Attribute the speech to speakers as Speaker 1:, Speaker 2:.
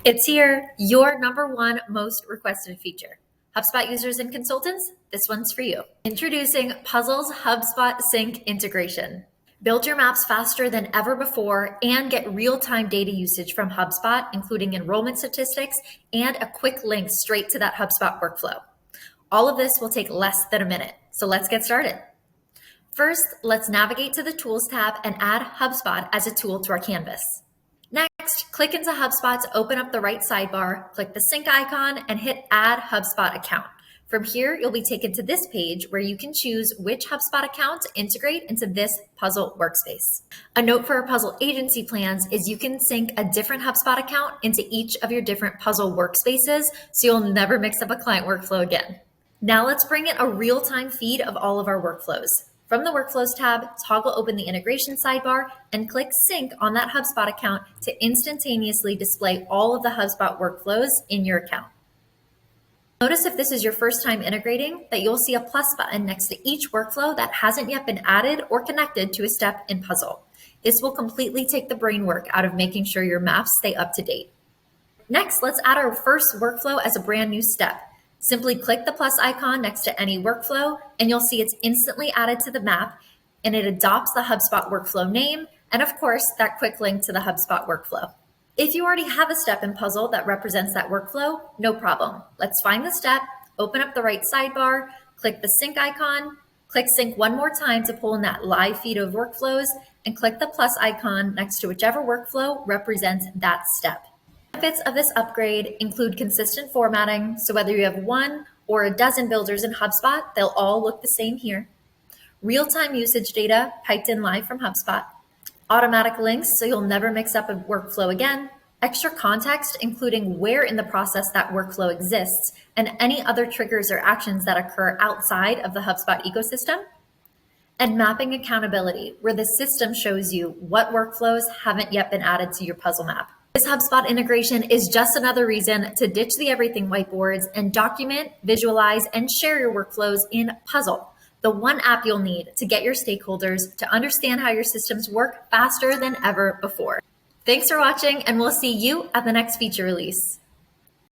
Speaker 1: It's here, your #1 most requested feature. HubSpot users and consultants, this one's for you. Introducing Puzzle's HubSpot Sync Integration. Build your maps faster than ever before and get real-time data usage from HubSpot, including enrollment statistics and a quick link straight to that HubSpot workflow. All of this will take less than a minute, so let's get started. First, let's navigate to the Tools tab and add HubSpot as a tool to our canvas. Next, click into HubSpot to open up the right sidebar, click the sync icon, and hit Add HubSpot Account. From here, you'll be taken to this page where you can choose which HubSpot account to integrate into this Puzzle workspace. A note for our Puzzle agency plans is you can sync a different HubSpot account into each of your different Puzzle workspaces, so you'll never mix up a client workflow again. Now let's bring in a real-time feed of all of our workflows. From the Workflows tab, toggle open the integration sidebar and click Sync on that HubSpot account to instantaneously display all of the HubSpot workflows in your account. Notice if this is your first time integrating that you'll see a plus button next to each workflow that hasn't yet been added or connected to a step in Puzzle. This will completely take the brain work out of making sure your maps stay up to date. Next, let's add our first workflow as a brand new step. Simply click the plus icon next to any workflow, and you'll see it's instantly added to the map, and it adopts the HubSpot workflow name, and of course, that quick link to the HubSpot workflow. If you already have a step in Puzzle that represents that workflow, no problem. Let's find the step, open up the right sidebar, click the sync icon, click sync one more time to pull in that live feed of workflows, and click the plus icon next to whichever workflow represents that step. Benefits of this upgrade include consistent formatting, so whether you have 1 or a dozen builders in HubSpot, they'll all look the same here. Real-time usage data piped in live from HubSpot. Automatic links, so you'll never mix up a workflow again. Extra context, including where in the process that workflow exists, and any other triggers or actions that occur outside of the HubSpot ecosystem. And mapping accountability, where the system shows you what workflows haven't yet been added to your Puzzle map. This HubSpot integration is just another reason to ditch the everything whiteboards and document, visualize, and share your workflows in Puzzle, the one app you'll need to get your stakeholders to understand how your systems work faster than ever before. Thanks for watching, and we'll see you at the next feature release.